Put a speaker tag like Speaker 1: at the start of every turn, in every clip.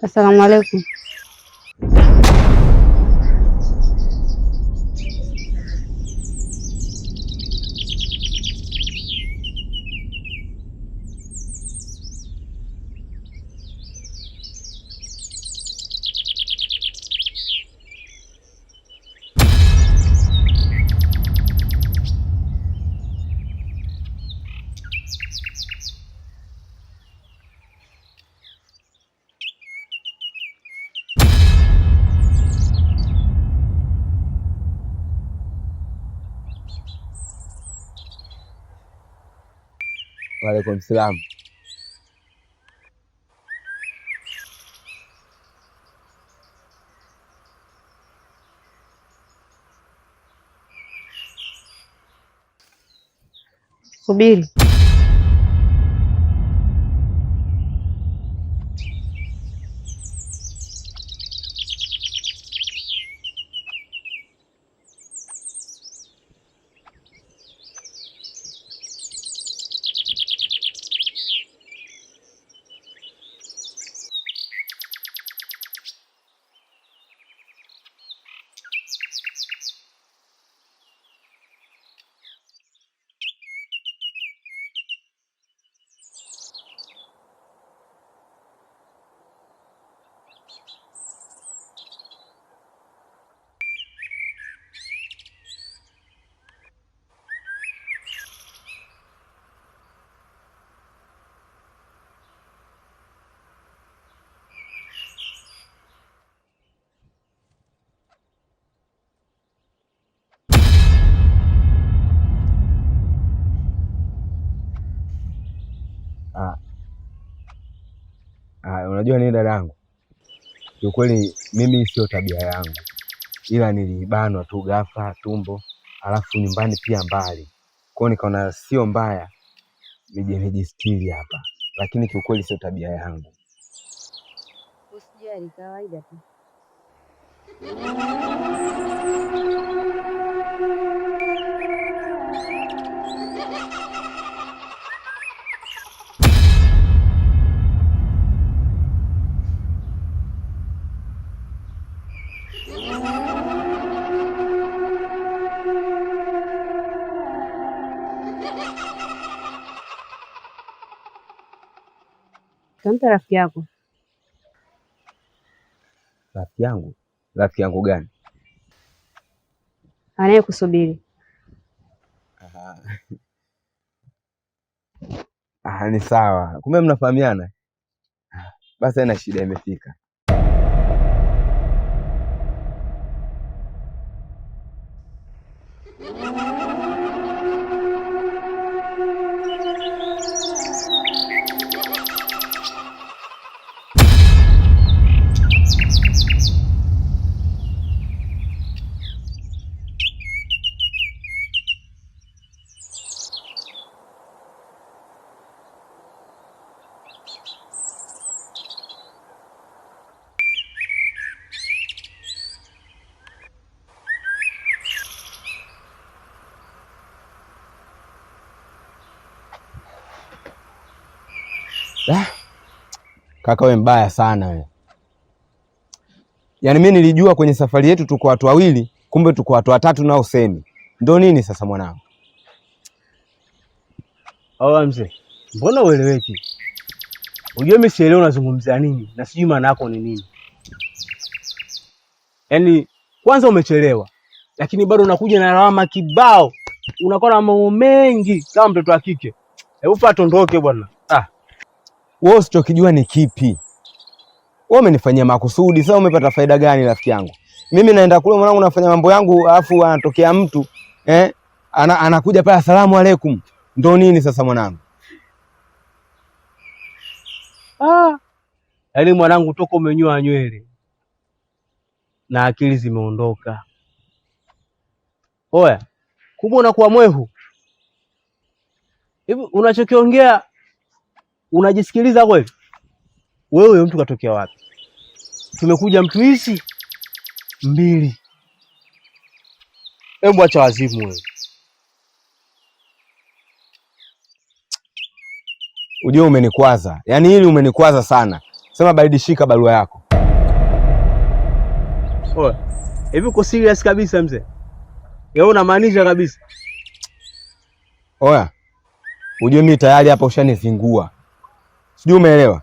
Speaker 1: Asalamu alaykum.
Speaker 2: Waalaikum salaam.
Speaker 1: Subiri.
Speaker 2: Unajua nini dadangu? Kiukweli mimi sio tabia yangu, ila nilibanwa tu ghafla tumbo, alafu nyumbani pia mbali. Kwa hiyo nikaona sio mbaya nije nijistiri hapa, lakini kiukweli sio tabia yangu.
Speaker 1: Usijali, kawaida tu. Kamta rafiki yako.
Speaker 2: Rafiki yangu? Rafiki yangu gani?
Speaker 1: Anayekusubiri.
Speaker 2: Ni sawa. Kumbe mnafahamiana? Basi haina shida, imefika. Kaka wewe mbaya sana wewe. Yaani mimi nilijua kwenye safari yetu tuko watu wawili, kumbe tuko watu watatu nao semi. Ndio nini sasa mwanangu?
Speaker 3: Awa mzee, mbona ueleweki? Unajua mimi sielewi unazungumzia nini na sijui maana yako ni nini. Yaani kwanza umechelewa, lakini bado unakuja na lawama kibao. Unakuwa na mambo mengi kama mtoto wa kike. Hebu fuata ondoke bwana.
Speaker 2: Wewe usichokijua ni kipi? Wewe umenifanyia makusudi, sasa umepata faida gani rafiki yangu? Mimi naenda kule mwanangu nafanya mambo yangu, alafu anatokea mtu anakuja pale asalamu alaykum. Ndio nini sasa mwanangu?
Speaker 3: Yaani mwanangu toka umenyoa nywele na akili zimeondoka. Oya, kumbe unakuwa mwehu. Hivi unachokiongea unajisikiliza kweli? Wewe mtu katokea wapi? Tumekuja mtu hizi mbili. Hebu acha wazimu wewe.
Speaker 2: Ujue umenikwaza. Yaani hili umenikwaza sana. Sema baridi, shika barua yako.
Speaker 3: Oya, hivi uko serious kabisa mzee? Wewe unamaanisha kabisa?
Speaker 2: Oya, ujue mimi tayari hapa ushanizingua. Sijui umeelewa?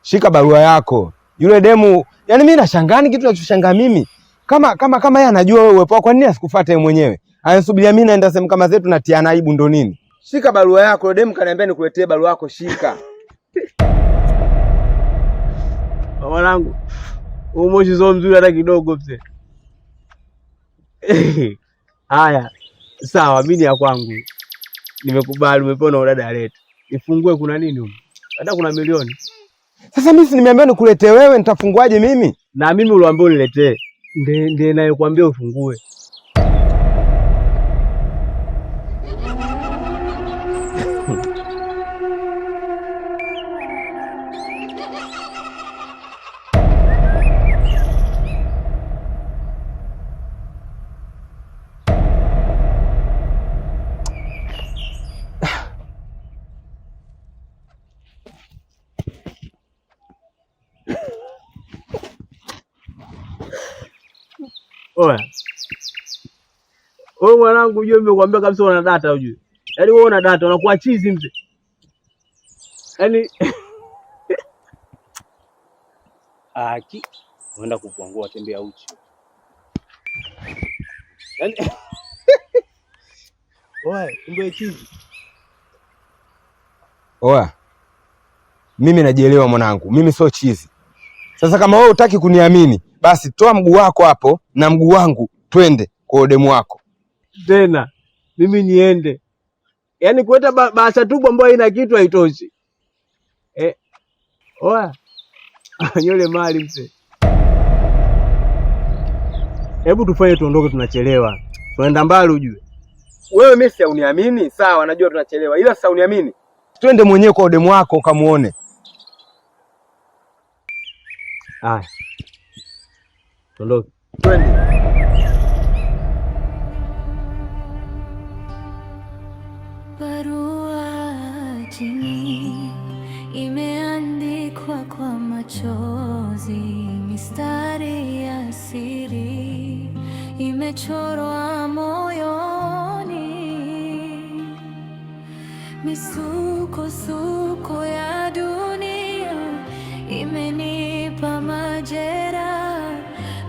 Speaker 2: Shika barua yako. Yule demu, yani mimi nashangaa kitu nachoshangaa mimi. Kama yeye anajua wewe uwepo, kwa nini asikufuate yeye mwenyewe? Anasubiria mimi naenda sehemu kama zetu na tia aibu ndo nini? Shika barua yako. Yule demu kaniambia nikuletee barua yako, shika.
Speaker 3: Mwanangu, umoshi sio mzuri hata kidogo mzee. Haya, sawa, mimi ya kwangu. Nimekubali, umepona udada letu. Nifungue kuna nini huko? Hata kuna milioni.
Speaker 2: Sasa mimi si nimeambiwa nikuletee wewe, nitafunguaje mimi?
Speaker 3: Na mimi uliambiwa uniletee. Ndiye naye kuambia ufungue. Oya. Wewe mwanangu, ujue nimekuambia kabisa una data ujue. Yaani wewe una data, unakuwa chizi mzee. Yaani aki unaenda kukuangua tembea uchi. Yaani oya, kumbe chizi.
Speaker 2: Oya. Mimi najielewa mwanangu, mimi sio chizi. Sasa kama wewe hutaki kuniamini, basi toa mguu wako hapo na mguu wangu, twende kwa demu wako.
Speaker 3: Tena mimi niende. Yaani kuleta bahasha tupu ambayo haina kitu haitoshi. Oya. Nyole mali mzee. Hebu tufanye tuondoke, tunachelewa. Tunaenda mbali ujue.
Speaker 2: Wewe Messi uniamini? Sawa, najua tunachelewa. Ila sasa uniamini. Twende mwenyewe kwa demu wako ukamuone.
Speaker 3: Haya. Tuondoke.
Speaker 2: Twende.
Speaker 4: Barua chini imeandikwa kwa machozi, mistari ya siri imechorwa moyoni, misukosuko ya dunia imenipa majeraha,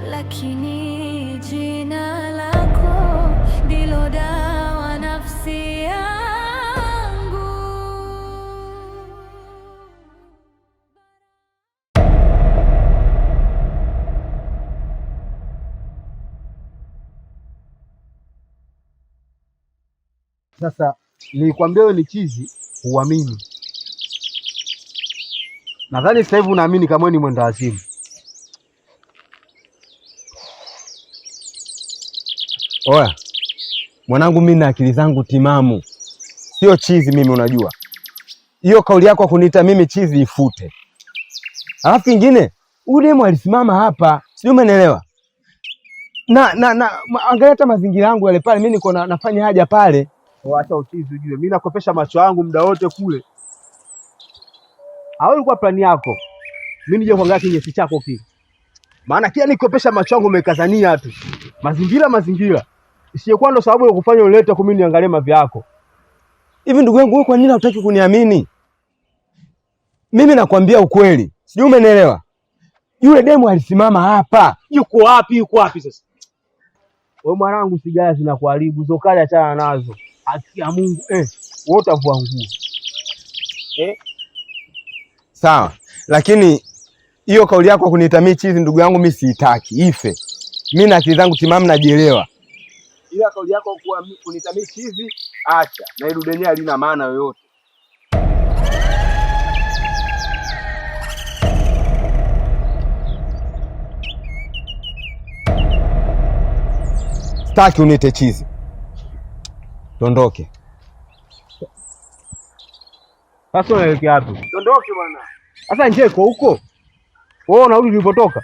Speaker 4: lakini jina lako ndilo dawa nafsi yangu.
Speaker 3: Sasa nilikwambia wewe ni chizi, uamini. Nadhani sasa hivi unaamini kama wewe ni mwenda wazimu.
Speaker 2: Oya. Mwanangu, mimi na akili zangu timamu. Sio chizi mimi, unajua. Hiyo kauli yako kuniita mimi chizi ifute. Alafu kingine, ule demu alisimama hapa. Sijui umeelewa? Na angalia hata mazingira yangu yale pale, mimi niko nafanya haja pale.
Speaker 3: Acha uchizi ujue. Mimi nakopesha macho yangu muda wote kule. Au ilikuwa plani yako? Mimi nije kuangalia kinyesi chako kile. Maana kila nikopesha macho yangu umekazania tu. Mazingira. Isiyekuwa ndo sababu ya kufanya ulete kwa mimi niangalie mavi yako.
Speaker 2: Hivi ndugu yangu, wewe kwa nini hutaki kuniamini? Mimi nakwambia ukweli. Sijui umeelewa? Yule demu alisimama hapa.
Speaker 3: Yuko wapi sasa? Wewe mwanangu, sigara zinakuharibu, zokali achana nazo. Akia Mungu, wewe utavua nguo.
Speaker 2: Sawa. Lakini hiyo kauli yako kuniita mimi chizi, ndugu yangu, mimi siitaki. Ife. Mimi na akili zangu timamu najielewa. Ila kauli yako kuniita mimi chizi, acha. Na hilo denye halina maana yoyote. Sitaki uniite chizi. Tondoke.
Speaker 3: Sasa unaelekea wapi? Tondoke bwana. Sasa nje iko huko. Wewe unarudi ulipotoka.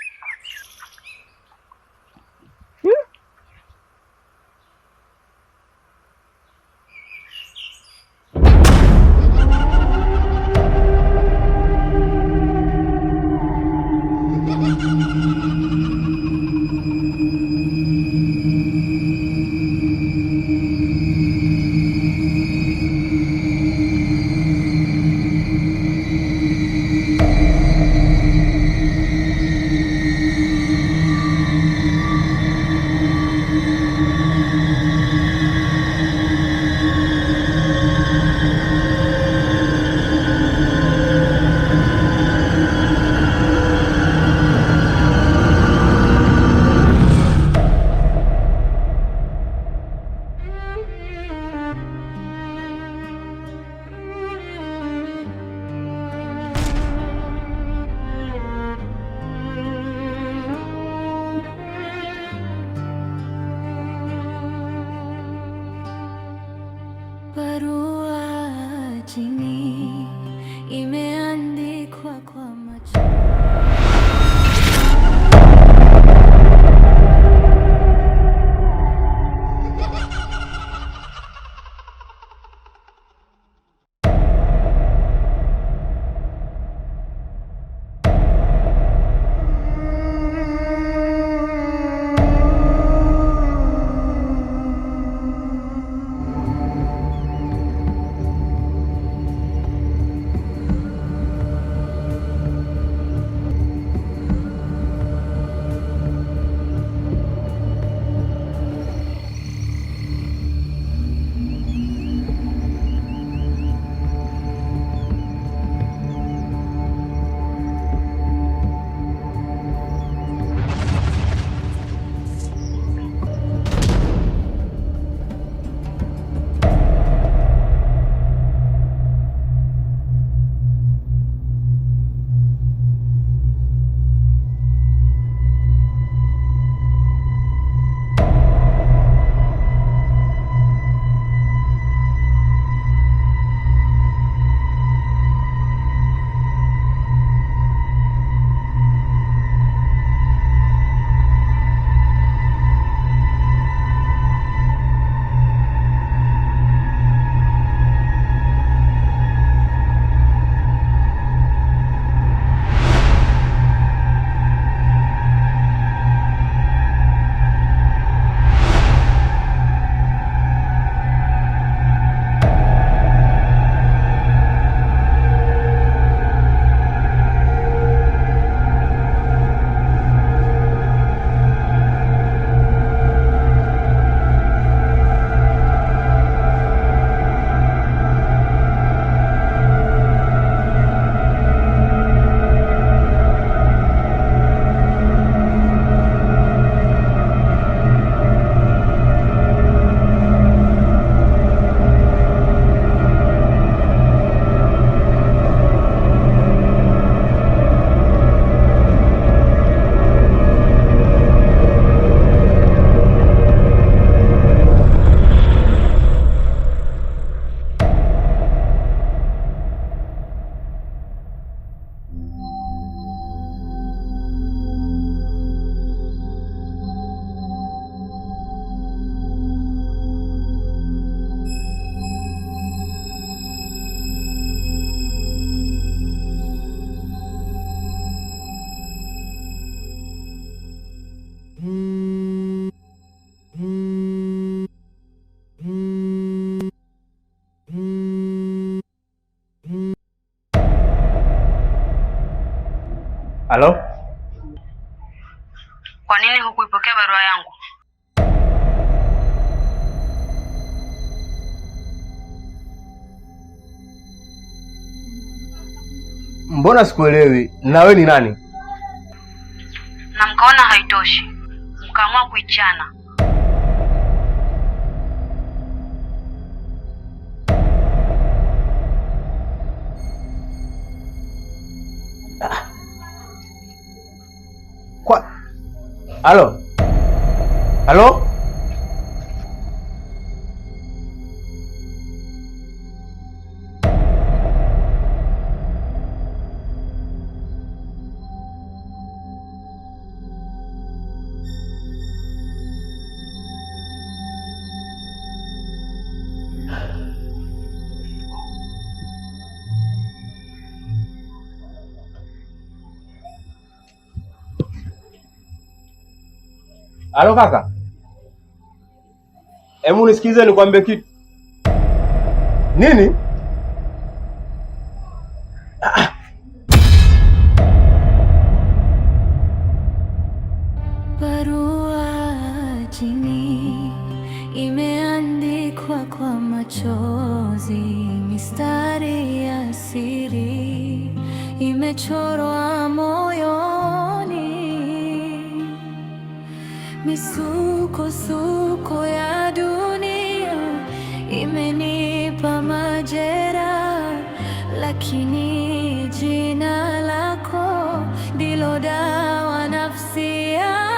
Speaker 3: Halo?
Speaker 1: Kwa nini hukuipokea barua yangu?
Speaker 3: Mbona sikuelewi? Na wewe ni nani?
Speaker 1: Na mkaona haitoshi, mkaamua kuichana.
Speaker 3: Kwa Halo? Halo? Halo kaka. Hebu nisikize nikwambie kitu. Nini?
Speaker 4: Barua chini imeandikwa kwa machozi, mistari ya siri imechorwa moyoni, misukosuko ya dunia imenipa majeraha, lakini jina lako ndilo dawa nafsi yangu.